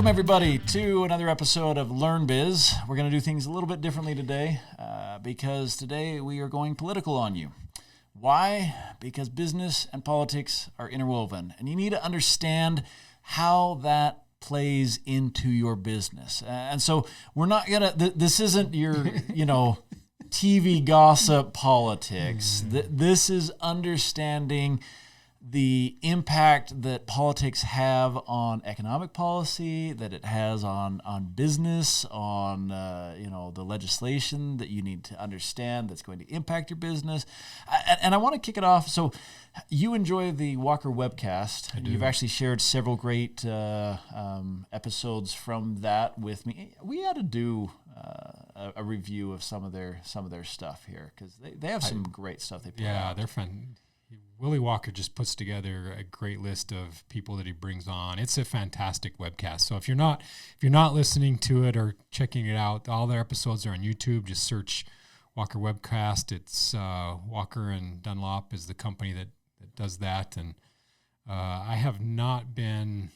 Welcome, everybody, to another episode of LearnBiz. We're going to do things a little bit differently today because today we are going political on you. Why? Because business and politics are interwoven, and you need to understand how that plays into your business. And so we're not going to, this isn't your, TV gossip politics. This is understanding the impact that politics have on economic policy, that it has on business, on the legislation that you need to understand that's going to impact your business. And I want to kick it off. So you enjoy the Walker webcast. I do. You've actually shared several great episodes from that with me. We ought to do a review of some of their stuff here because they have some great stuff they put out. Yeah, they're fun. Willie Walker just puts together a great list of people that he brings on. It's a fantastic webcast. So if you're not listening to it or checking it out, all their episodes are on YouTube. Just search Walker Webcast. It's Walker and Dunlop is the company that does that. And I have not been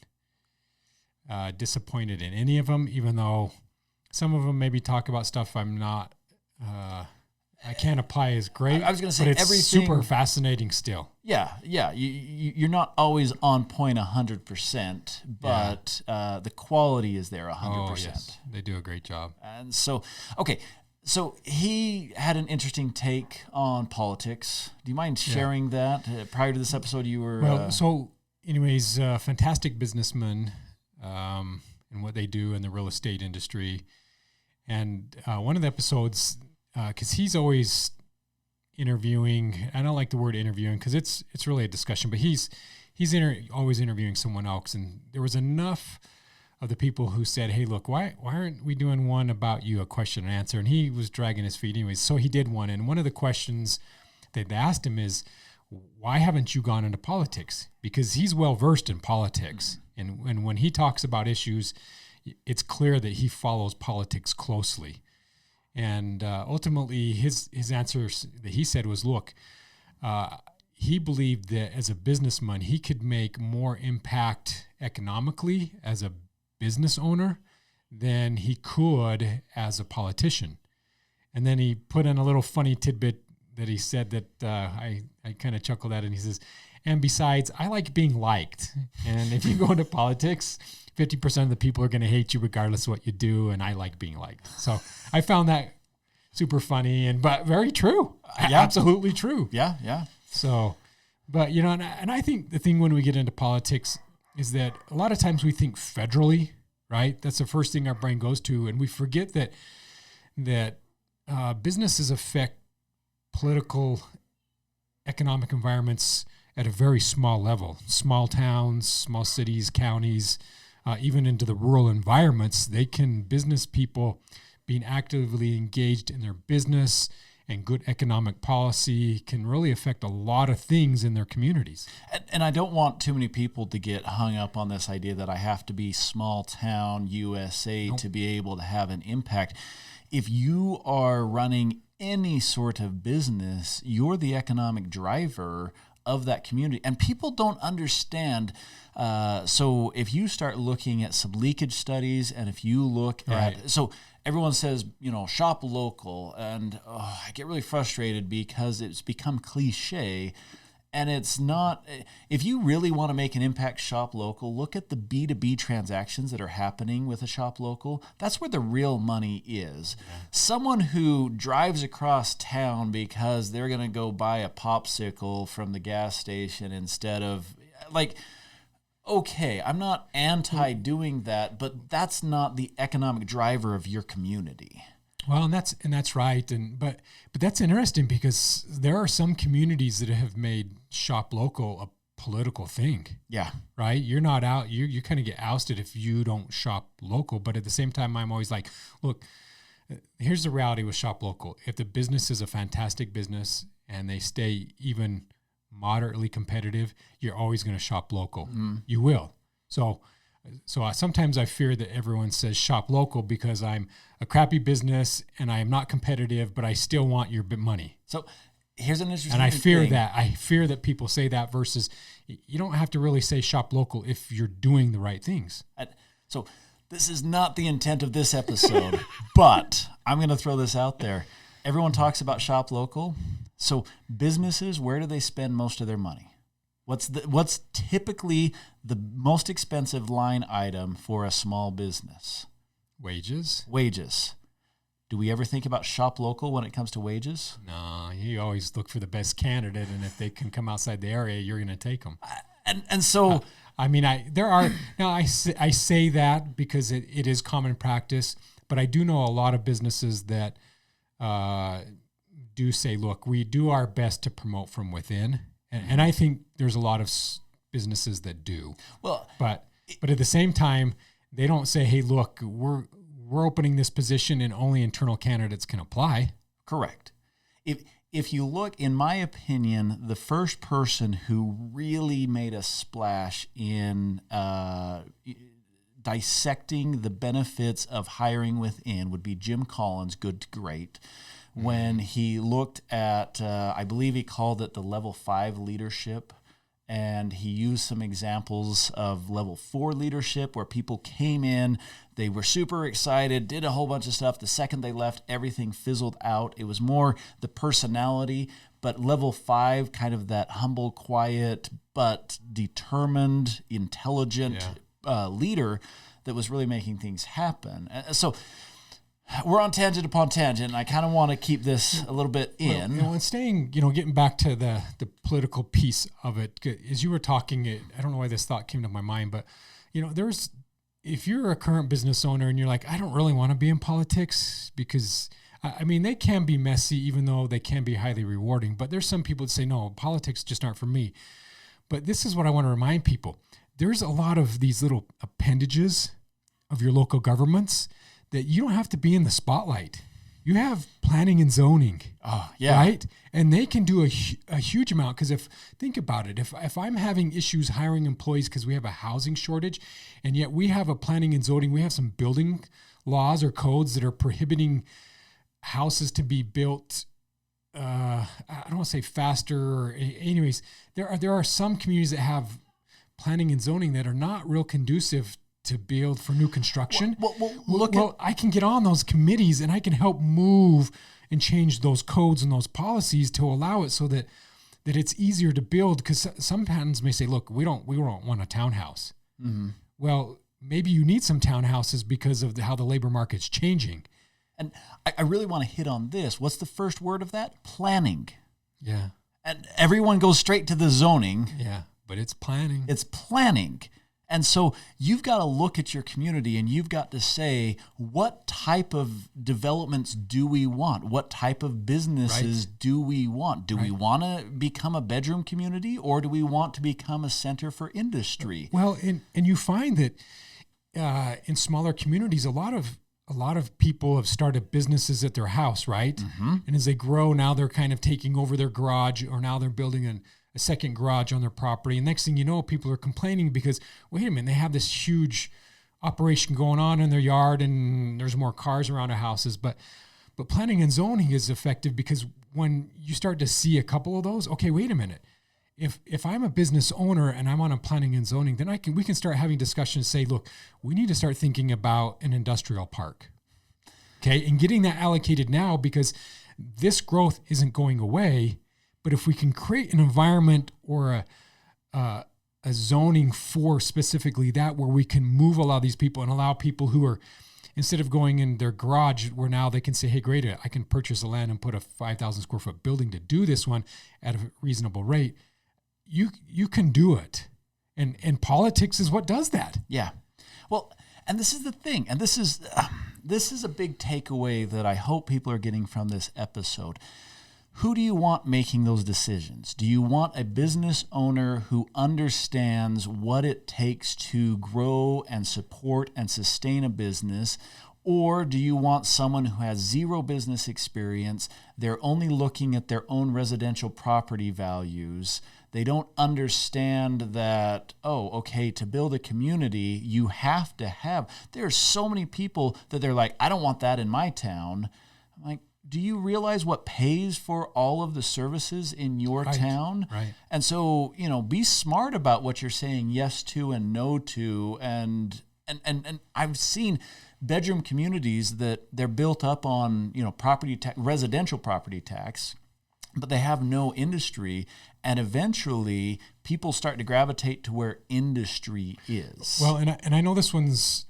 disappointed in any of them, even though some of them maybe talk about stuff I'm not I can't apply as great. I was going to say, but it's everything super fascinating still. Yeah. You're not always on point 100%, but the quality is there 100%. Oh, yes. They do a great job. And so, okay, so he had an interesting take on politics. Do you mind sharing that? Prior to this episode, you were... Well, so anyways, fantastic businessman and what they do in the real estate industry. And one of the episodes... because he's always interviewing. I don't like the word interviewing because it's really a discussion, but he's always interviewing someone else. And there was enough of the people who said, "Hey, look, why aren't we doing one about you, a question and answer?" And he was dragging his feet anyways. So he did one. And one of the questions that they asked him is, "Why haven't you gone into politics?" Because he's well versed in politics, and when he talks about issues, it's clear that he follows politics closely. And ultimately, his answer that he said was, look, he believed that as a businessman, he could make more impact economically as a business owner than he could as a politician. And then he put in a little funny tidbit that he said that I kind of chuckled at it. And he says, and besides, I like being liked. And if you go into politics, 50% of the people are going to hate you regardless of what you do, and I like being liked. So I found that super funny, but very true. Yeah. Absolutely true. Yeah. So, but, and I think the thing when we get into politics is that a lot of times we think federally, right? That's the first thing our brain goes to, and we forget that businesses affect political, economic environments at a very small level. Small towns, small cities, counties, even into the rural environments, business people being actively engaged in their business and good economic policy can really affect a lot of things in their communities. And I don't want too many people to get hung up on this idea that I have to be small town USA to be able to have an impact. If you are running any sort of business, you're the economic driver of that community. And people don't understand. So if you start looking at some leakage studies, and if you look at, so everyone says, shop local. And I get really frustrated because it's become cliche. And it's not, if you really want to make an impact, shop local, look at the B2B transactions that are happening with a shop local. That's where the real money is. Yeah. Someone who drives across town because they're going to go buy a popsicle from the gas station instead of, okay, I'm not anti-doing that, but that's not the economic driver of your community. Well, and that's right, but that's interesting because there are some communities that have made shop local a political thing. Yeah, right. You're not out. You kind of get ousted if you don't shop local. But at the same time, I'm always like, look, here's the reality with shop local. If the business is a fantastic business and they stay even moderately competitive, you're always going to shop local. You will. So sometimes I fear that everyone says shop local because I'm a crappy business and I am not competitive, but I still want your money. So here's an interesting thing. And I fear that. I fear that people say that versus you don't have to really say shop local if you're doing the right things. So This is not the intent of this episode, but I'm going to throw this out there. Everyone talks about shop local. So businesses, where do they spend most of their money? What's typically the most expensive line item for a small business? Wages. Do we ever think about shop local when it comes to wages? No, you always look for the best candidate, and if they can come outside the area, you're going to take them. And so, I say that because it is common practice, but I do know a lot of businesses that do say, look, we do our best to promote from within, and I think there's a lot of businesses that do. Well, but at the same time, they don't say, hey, look, we're opening this position and only internal candidates can apply. Correct. If you look, in my opinion, the first person who really made a splash in dissecting the benefits of hiring within would be Jim Collins, Good to Great, when he looked at, I believe he called it the level 5 leadership, and he used some examples of level 4 leadership where people came in, they were super excited, did a whole bunch of stuff. The second they left, everything fizzled out. It was more the personality, but level 5, kind of that humble, quiet, but determined, intelligent leader that was really making things happen. So we're on tangent upon tangent, and I kind of want to keep this a little bit in. Well, and staying, getting back to the political piece of it, as you were talking, I don't know why this thought came to my mind, but, if you're a current business owner and you're like, I don't really want to be in politics because, they can be messy, even though they can be highly rewarding. But there's some people that say, no, politics just aren't for me. But this is what I want to remind people. There's a lot of these little appendages of your local governments that you don't have to be in the spotlight. You have planning and zoning, right? And they can do a huge amount, because think about it, if I'm having issues hiring employees because we have a housing shortage, and yet we have a planning and zoning, we have some building laws or codes that are prohibiting houses to be built, I don't want to say faster, or anyways, there are some communities that have planning and zoning that are not real conducive to build for new construction. I can get on those committees and I can help move and change those codes and those policies to allow it so that it's easier to build. Because some patents may say, look, we don't want a townhouse. Mm-hmm. Well, maybe you need some townhouses because of how the labor market's changing. And I really want to hit on this. What's the first word of that? Planning. Yeah. And everyone goes straight to the zoning. Yeah, but it's planning. It's planning. And so you've got to look at your community and you've got to say, what type of developments do we want? What type of businesses do we want? Do we want to become a bedroom community, or do we want to become a center for industry? Well, and you find that in smaller communities, a lot of people have started businesses at their house, right? Mm-hmm. And as they grow, now they're kind of taking over their garage, or now they're building a second garage on their property. And next thing you know, people are complaining because, wait a minute, they have this huge operation going on in their yard and there's more cars around their houses. But planning and zoning is effective, because when you start to see a couple of those, okay, wait a minute. If I'm a business owner and I'm on a planning and zoning, then we can start having discussions, say, look, we need to start thinking about an industrial park. Okay, and getting that allocated now, because this growth isn't going away. But if we can create an environment or a zoning for specifically that, where we can move a lot of these people and allow people who are, instead of going in their garage, where now they can say, hey, great, I can purchase the land and put a 5,000 square foot building to do this one at a reasonable rate. You can do it. And politics is what does that. Yeah. Well, and this is the thing, and this is a big takeaway that I hope people are getting from this episode. Who do you want making those decisions? Do you want a business owner who understands what it takes to grow and support and sustain a business? Or do you want someone who has zero business experience? They're only looking at their own residential property values. They don't understand that, to build a community, you have to have. There are so many people that they're like, I don't want that in my town. I'm like, do you realize what pays for all of the services in your town? Right. And so, be smart about what you're saying yes to and no to. And And I've seen bedroom communities that they're built up on, residential property tax, but they have no industry, and eventually people start to gravitate to where industry is. Well, and I know this one's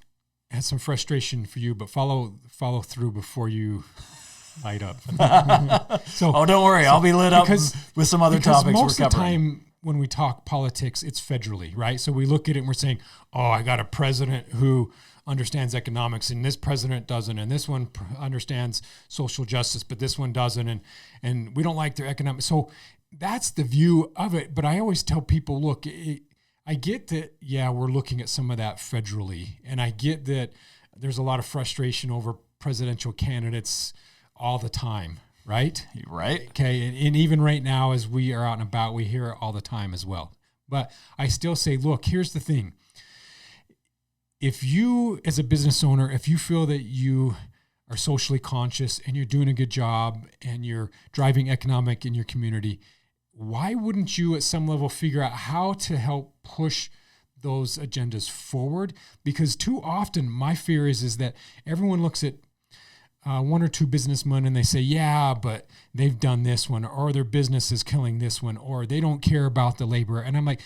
has some frustration for you, but follow through before you light up. Don't worry, I'll be lit up with some other topics we're covering. Most of the time when we talk politics, it's federally, right? So we look at it and we're saying, I got a president who understands economics and this president doesn't, and this one understands social justice, but this one doesn't, and we don't like their economics. So that's the view of it. But I always tell people, look, I get that, we're looking at some of that federally, and I get that there's a lot of frustration over presidential candidates all the time, right? Right. Okay, and even right now as we are out and about, we hear it all the time as well. But I still say, look, here's the thing. If you, as a business owner, if you feel that you are socially conscious and you're doing a good job and you're driving economic in your community, why wouldn't you at some level figure out how to help push those agendas forward? Because too often my fear is that everyone looks at one or two businessmen and they say, but they've done this one, or their business is killing this one, or they don't care about the labor. And I'm like,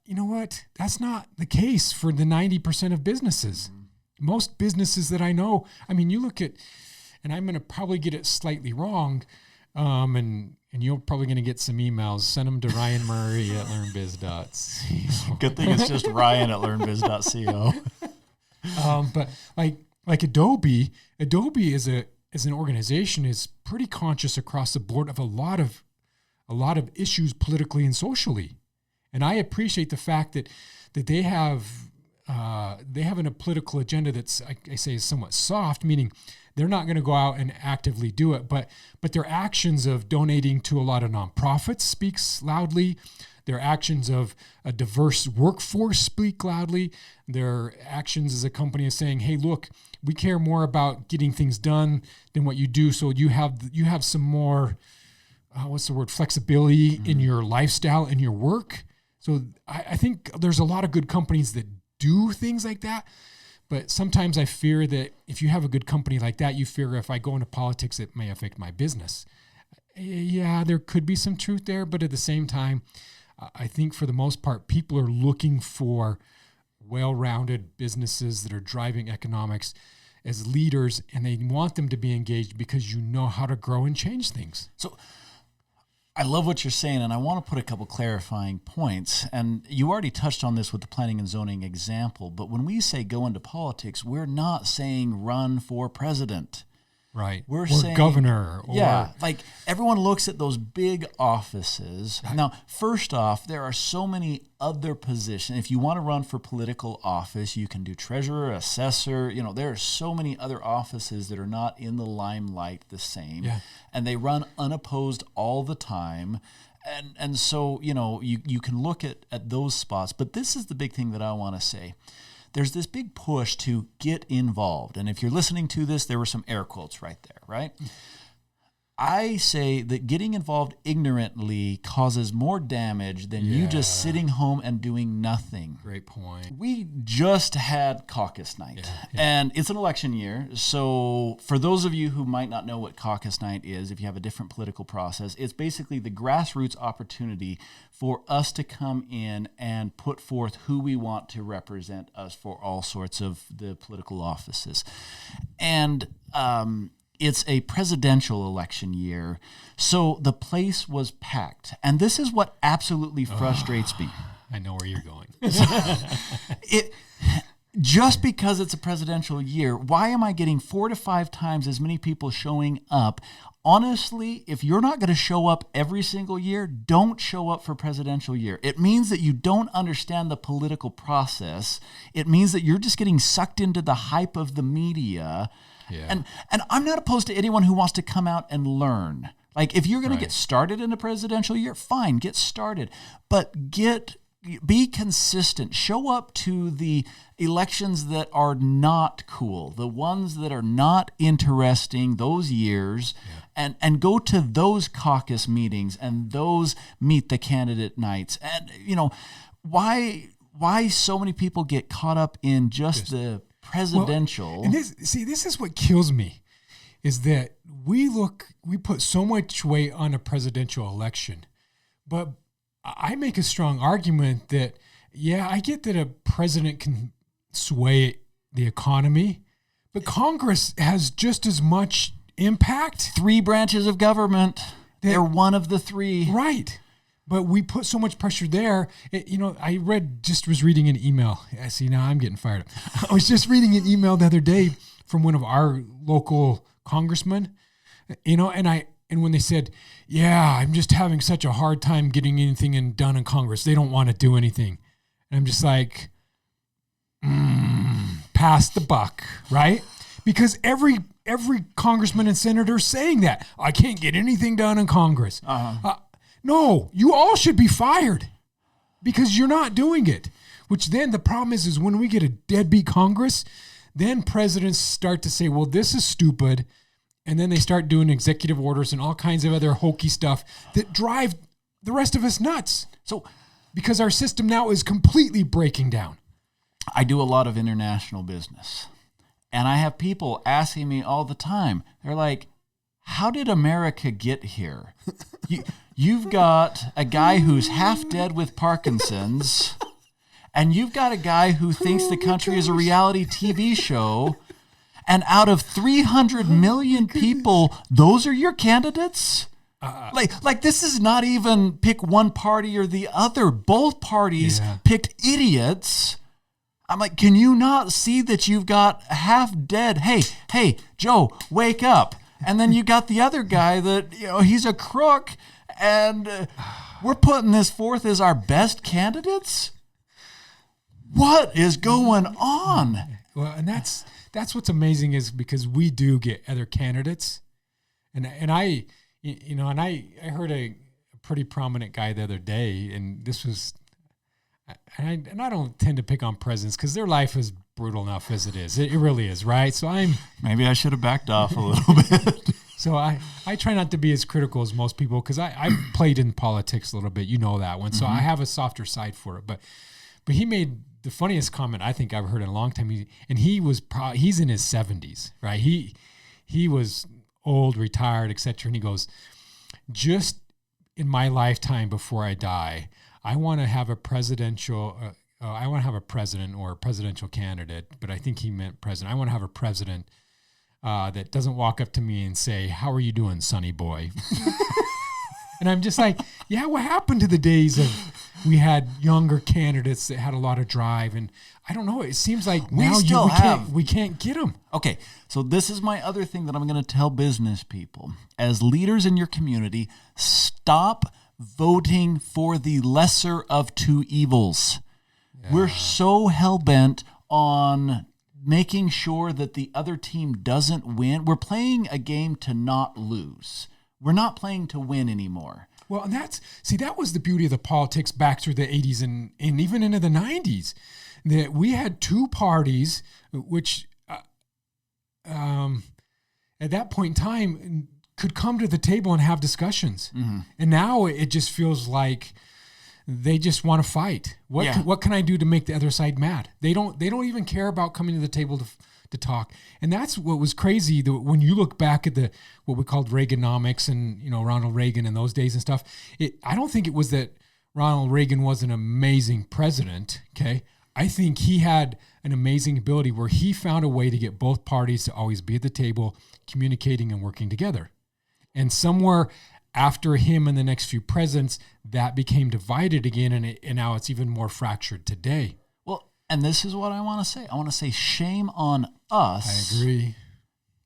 you know what? That's not the case for the 90% of businesses. Most businesses that I know, you look at, and I'm going to probably get it slightly wrong, and you're probably going to get some emails. Send them to Ryan Murray at LearnBiz.co. Good thing it's just Ryan at LearnBiz.co. But like Adobe as an organization is pretty conscious across the board of a lot of issues politically and socially. And I appreciate the fact that they have a political agenda that's, I say, is somewhat soft, meaning they're not going to go out and actively do it, but their actions of donating to a lot of nonprofits speaks loudly. Their actions of a diverse workforce speak loudly. Their actions as a company is saying, hey, look, we care more about getting things done than what you do. So you have some more, flexibility in your lifestyle and your work. So I think there's a lot of good companies that do things like that. But sometimes I fear that if you have a good company like that, you fear if I go into politics, it may affect my business. Yeah, there could be some truth there. But at the same time, I think for the most part, people are looking for well-rounded businesses that are driving economics as leaders, and they want them to be engaged because you know how to grow and change things. So I love what you're saying, and I want to put a couple clarifying points. And you already touched on this with the planning and zoning example, but when we say go into politics, we're not saying run for president. Right. We're or saying governor. like everyone looks at those big offices. Now, first off, there are so many other positions. If you want to run for political office, you can do treasurer, assessor. There are so many other offices that are not in the limelight the same. Yeah. And they run unopposed all the time. And so, you can look at those spots. But this is the big thing that I want to say. There's this big push to get involved. And if you're listening to this, there were some air quotes right there, right? I say that getting involved ignorantly causes more damage than you just sitting home and doing nothing. Great point. We just had caucus night, and it's an election year. So for those of you who might not know what caucus night is, if you have a different political process, it's basically the grassroots opportunity for us to come in and put forth who we want to represent us for all sorts of the political offices. And it's a presidential election year, so the place was packed. And this is what absolutely frustrates me. I know where you're going. Just because it's a presidential year, why am I getting 4 to 5 times as many people showing up? Honestly, if you're not going to show up every single year, don't show up for presidential year. It means that you don't understand the political process. It means that you're just getting sucked into the hype of the media. Yeah. And I'm not opposed to anyone who wants to come out and learn. Like, if you're going to get started in a presidential year, fine, get started. But be consistent. Show up to the elections that are not cool, the ones that are not interesting those years, and go to those caucus meetings and those meet the candidate nights. And, why why so many people get caught up in just the presidential. And this is what kills me, is that we put so much weight on a presidential election, but I make a strong argument that, I get that a president can sway the economy, but Congress has just as much impact. 3 branches of government. They're one of the 3. Right. But we put so much pressure there. I was reading an email. See, now I'm getting fired up. I was just reading an email the other day from one of our local congressmen, and when they said, I'm just having such a hard time getting anything done in Congress. They don't want to do anything. And I'm just like, pass the buck, right? Because every congressman and senator is saying that. I can't get anything done in Congress. No, you all should be fired because you're not doing it. Which then the problem is when we get a deadbeat Congress, then presidents start to say, well, this is stupid. And then they start doing executive orders and all kinds of other hokey stuff that drive the rest of us nuts. So, because our system now is completely breaking down. I do a lot of international business, and I have people asking me all the time. They're like, how did America get here? You've got a guy who's half dead with Parkinson's, and you've got a guy who thinks the country is a reality TV show. And out of 300 million people, those are your candidates? Like this is not even pick one party or the other. Both parties picked idiots. I'm like, can you not see that you've got half dead? Hey, Joe, wake up. And then you got the other guy that, he's a crook. And we're putting this forth as our best candidates? What is going on? Well, and that's what's amazing, is because we do get other candidates, and I heard a pretty prominent guy the other day, and this was, and I don't tend to pick on presidents because their life is brutal enough as it is. It really is, right? So maybe I should have backed off a little bit. So I try not to be as critical as most people because I played in politics a little bit, that one. So I have a softer side for it, but he made the funniest comment I think I've heard in a long time. He's in his 70s, right? He was old, retired, etc. And he goes, just in my lifetime before I die, I want to have a presidential. I want to have a president or a presidential candidate, but I think he meant president. I want to have a president that doesn't walk up to me and say, "How are you doing, sonny boy?" And I'm just like, what happened to the days of we had younger candidates that had a lot of drive? And I don't know. It seems like we can't get them. Okay, so this is my other thing that I'm going to tell business people. As leaders in your community, stop voting for the lesser of 2 evils. Yeah. We're so hell-bent on making sure that the other team doesn't win. We're playing a game to not lose. We're not playing to win anymore. Well, and that was the beauty of the politics back through the 80s and even into the 90s, that we had 2 parties, which at that point in time could come to the table and have discussions. Mm-hmm. And now it just feels like they just want to fight. What can I do to make the other side mad? They don't even care about coming to the table to talk. And that's what was crazy. When you look back at what we called Reaganomics and, Ronald Reagan in those days and stuff, I don't think it was that Ronald Reagan was an amazing president. Okay. I think he had an amazing ability where he found a way to get both parties to always be at the table, communicating and working together. And somewhere after him and the next few presidents, that became divided again. And now it's even more fractured today. And this is what I want to say. I want to say shame on us. I agree.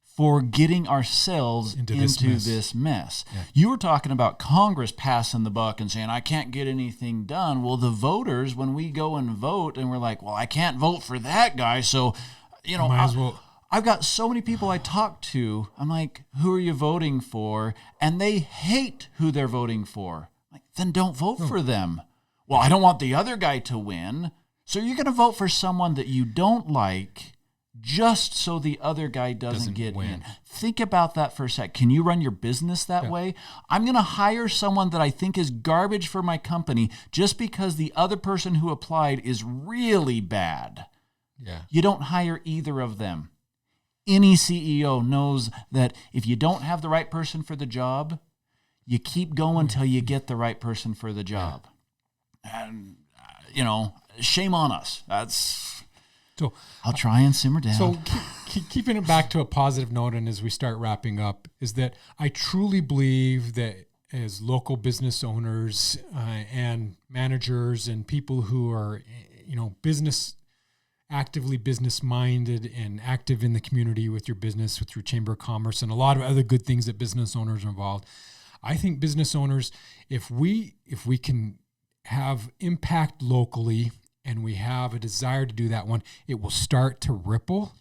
For getting ourselves into this mess. Yeah. You were talking about Congress passing the buck and saying, I can't get anything done. Well, the voters, when we go and vote and we're like, well, I can't vote for that guy. So, I've got so many people I talk to. I'm like, who are you voting for? And they hate who they're voting for. I'm like, then don't vote for them. Well, I don't want the other guy to win. So you're going to vote for someone that you don't like, just so the other guy doesn't get win. in. Think about that for a sec. Can you run your business that way? I'm going to hire someone that I think is garbage for my company just because the other person who applied is really bad. Yeah. You don't hire either of them. Any CEO knows that if you don't have the right person for the job, you keep going till you get the right person for the job. And, shame on us. So I'll try and simmer down. So keeping it back to a positive note, and as we start wrapping up, is that I truly believe that as local business owners and managers and people who are, actively business-minded and active in the community with your business, with your Chamber of Commerce, and a lot of other good things that business owners are involved. I think business owners, if we can have impact locally and we have a desire to do that one, it will start to ripple.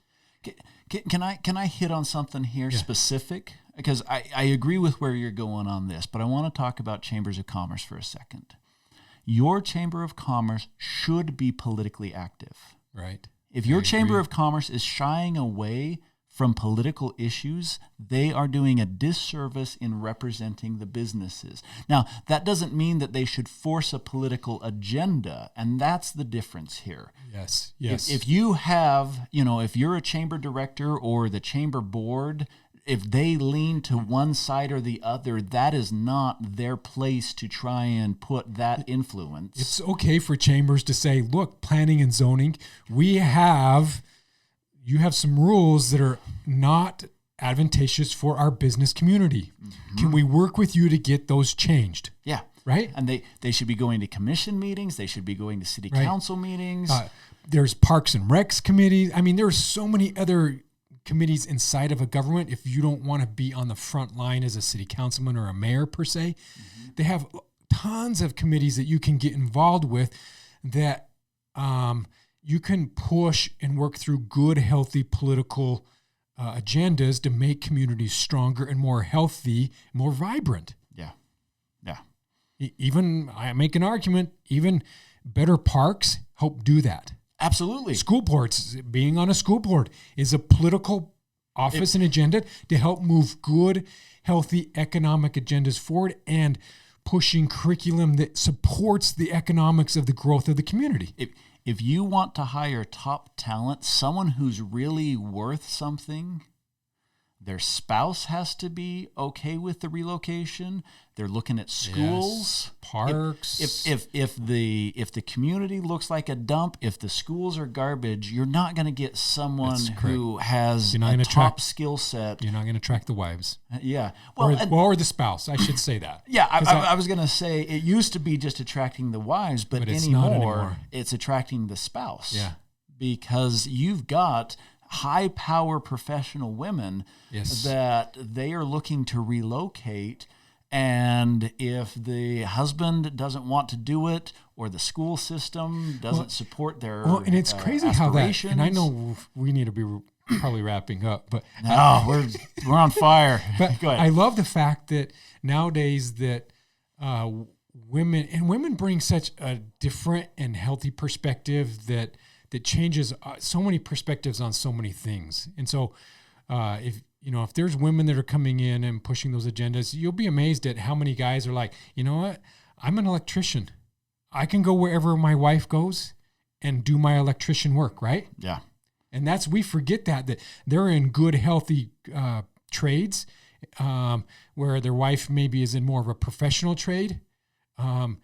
Can I hit on something here specific? Because I agree with where you're going on this, but I want to talk about chambers of commerce for a second. Your Chamber of Commerce should be politically active. Right. If your Chamber of Commerce is shying away from political issues, they are doing a disservice in representing the businesses. Now, that doesn't mean that they should force a political agenda, and that's the difference here. Yes. If you have, if you're a chamber director or the chamber board, if they lean to one side or the other, that is not their place to try and put that influence. It's okay for chambers to say, look, planning and zoning, you have some rules that are not advantageous for our business community. Mm-hmm. Can we work with you to get those changed? Yeah. Right? And they should be going to commission meetings. They should be going to city council meetings. There's Parks and Recs committees. I mean, there's so many other committees inside of a government. If you don't want to be on the front line as a city councilman or a mayor per se, they have tons of committees that you can get involved with that you can push and work through good, healthy political agendas to make communities stronger and more healthy, more vibrant. Yeah. Even, I make an argument, even better parks help do that. Absolutely. School boards, being on a school board is a political office and agenda to help move good, healthy economic agendas forward and pushing curriculum that supports the economics of the growth of the community. If you want to hire top talent, someone who's really worth something, their spouse has to be okay with the relocation. They're looking at schools, parks. If the community looks like a dump, if the schools are garbage, you're not going to get someone who has a top skill set. You're not going to attract the wives. Yeah. Or the spouse, I should say that. Yeah, I was going to say it used to be just attracting the wives, but anymore it's attracting the spouse. Yeah. Because you've got high-power professional women that they are looking to relocate, and if the husband doesn't want to do it or the school system doesn't support their and it's crazy how that, and I know we need to be probably wrapping up, but no, we're on fire. But go ahead. I love the fact that nowadays that women bring such a different and healthy perspective that changes so many perspectives on so many things. And so if there's women that are coming in and pushing those agendas, you'll be amazed at how many guys are like, you know what? I'm an electrician. I can go wherever my wife goes and do my electrician work, right? Yeah. And we forget that they're in good, healthy trades where their wife maybe is in more of a professional trade. And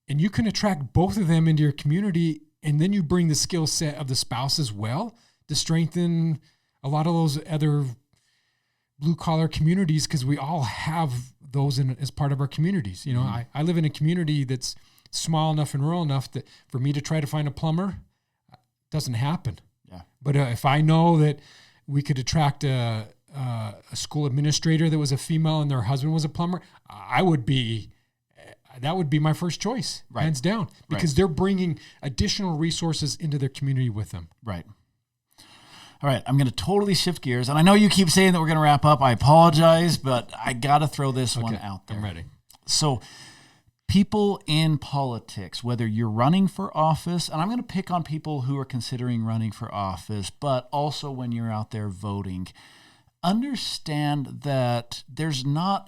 you can attract both of them into your community. And then you bring the skill set of the spouse as well to strengthen a lot of those other blue-collar communities, because we all have those as part of our communities. I live in a community that's small enough and rural enough that for me to try to find a plumber doesn't happen. Yeah. But if I know that we could attract a school administrator that was a female and their husband was a plumber, that would be my first choice, hands down, because they're bringing additional resources into their community with them. Right. All right, I'm going to totally shift gears, and I know you keep saying that we're going to wrap up. I apologize, but I got to throw this one out there. I'm ready. So people in politics, whether you're running for office, and I'm going to pick on people who are considering running for office, but also when you're out there voting, understand that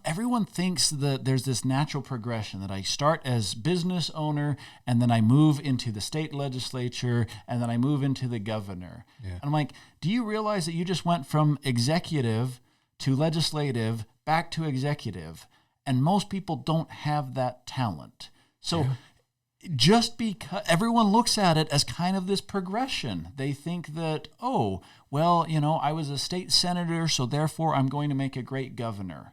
everyone thinks that there's this natural progression that I start as business owner and then I move into the state legislature and then I move into the governor. Yeah. And I'm like, do you realize that you just went from executive to legislative back to executive? And most people don't have that talent. So just because everyone looks at it as kind of this progression, they think that, oh, well, I was a state senator, so therefore I'm going to make a great governor.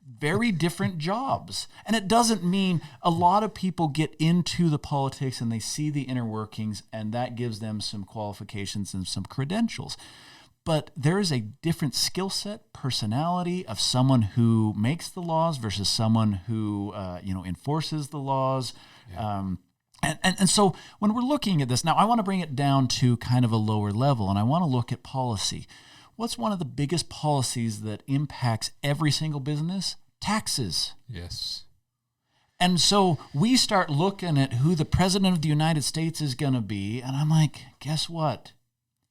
Very different jobs. And it doesn't mean a lot of people get into the politics and they see the inner workings, and that gives them some qualifications and some credentials. But there is a different skill set, personality of someone who makes the laws versus someone who, enforces the laws. Yeah. And so when we're looking at this, now I want to bring it down to kind of a lower level, and I want to look at policy. What's one of the biggest policies that impacts every single business? Taxes. Yes. And so we start looking at who the president of the United States is going to be, and I'm like, guess what?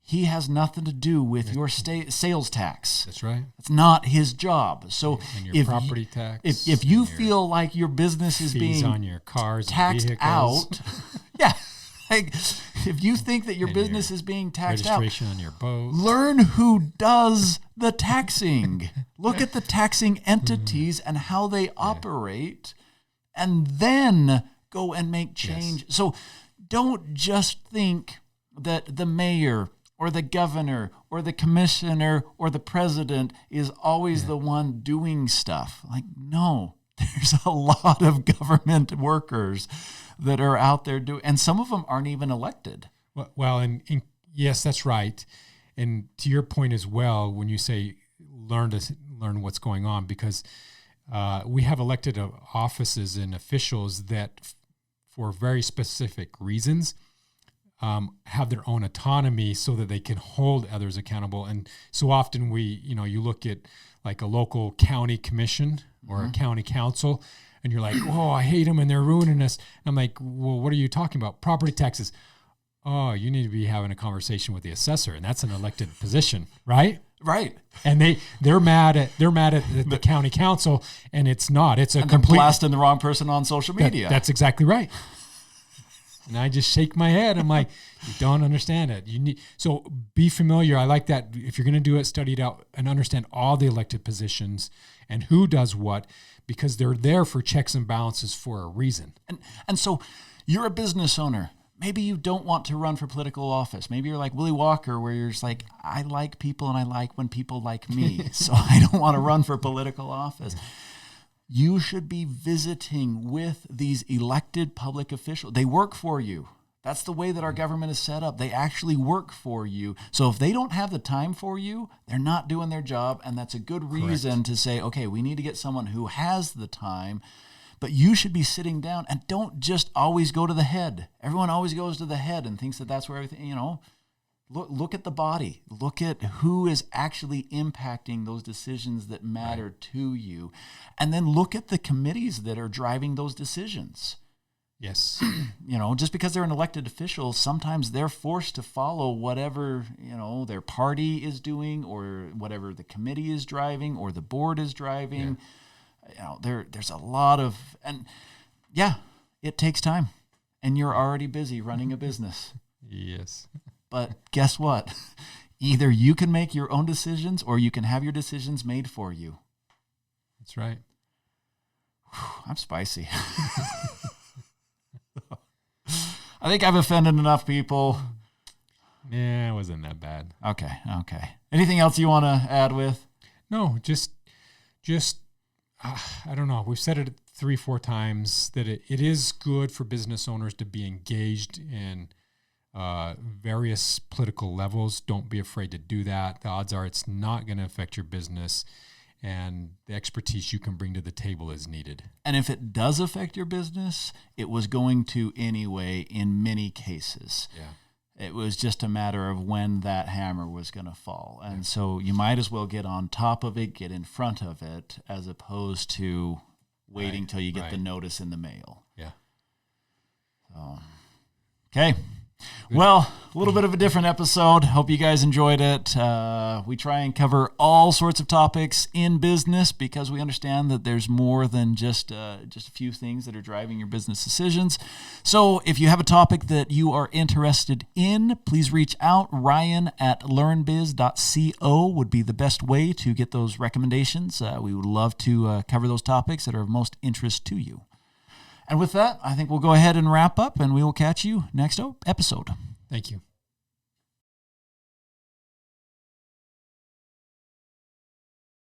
He has nothing to do with your sales tax. That's right. It's not his job. So and your property tax. If you feel like your business is being on your cars taxed and out, if you think that your business is being taxed out, registration on your boat, learn who does the taxing. Look at the taxing entities and how they operate, and then go and make change. Yes. So don't just think that the mayor or the governor or the commissioner or the president is always the one doing stuff. Like, no, there's a lot of government workers that are out there doing, and some of them aren't even elected. Well, and yes, that's right. And to your point as well, when you say learn what's going on, because we have elected offices and officials that, for very specific reasons, have their own autonomy so that they can hold others accountable. And so often you look at like a local county commission or a county council, and you're like, oh, I hate them and they're ruining us. And I'm like, well, what are you talking about? Property taxes. Oh, you need to be having a conversation with the assessor, and that's an elected position, right? Right. And they're mad at the county council, and it's not. It's a complete blasting the wrong person on social media. That's exactly right. And I just shake my head. I'm like, you don't understand it. So be familiar. I like that. If you're going to do it, study it out and understand all the elected positions and who does what, because they're there for checks and balances for a reason. And so you're a business owner. Maybe you don't want to run for political office. Maybe you're like Willie Walker, where you're just like, I like people and I like when people like me. So I don't want to run for political office. You should be visiting with these elected public officials. They work for you. That's the way that our government is set up. They actually work for you. So if they don't have the time for you, they're not doing their job. And that's a good reason to say, okay, we need to get someone who has the time. But you should be sitting down, and don't just always go to the head. Everyone always goes to the head and thinks that that's where everything, Look at the body. Look at who is actually impacting those decisions that matter to you. And then look at the committees that are driving those decisions. Yes. Just because they're an elected official, sometimes they're forced to follow whatever, their party is doing, or whatever the committee is driving or the board is driving. There's a lot of, it takes time. And you're already busy running a business. Yes. But guess what? Either you can make your own decisions or you can have your decisions made for you. That's right. I'm spicy. I think I've offended enough people. Yeah, it wasn't that bad. Okay. Anything else you want to add with? No, just I don't know. We've said it 3-4 times that it is good for business owners to be engaged in various political levels. Don't be afraid to do that. The odds are it's not going to affect your business, and the expertise you can bring to the table is needed. And if it does affect your business, it was going to anyway in many cases. Yeah. It was just a matter of when that hammer was going to fall. And so you might as well get on top of it, get in front of it, as opposed to waiting till you get the notice in the mail. Yeah. Okay. Well, a little bit of a different episode. Hope you guys enjoyed it. We try and cover all sorts of topics in business because we understand that there's more than just a few things that are driving your business decisions. So if you have a topic that you are interested in, please reach out. Ryan at learnbiz.co would be the best way to get those recommendations. We would love to cover those topics that are of most interest to you. And with that, I think we'll go ahead and wrap up, and we will catch you next episode. Thank you.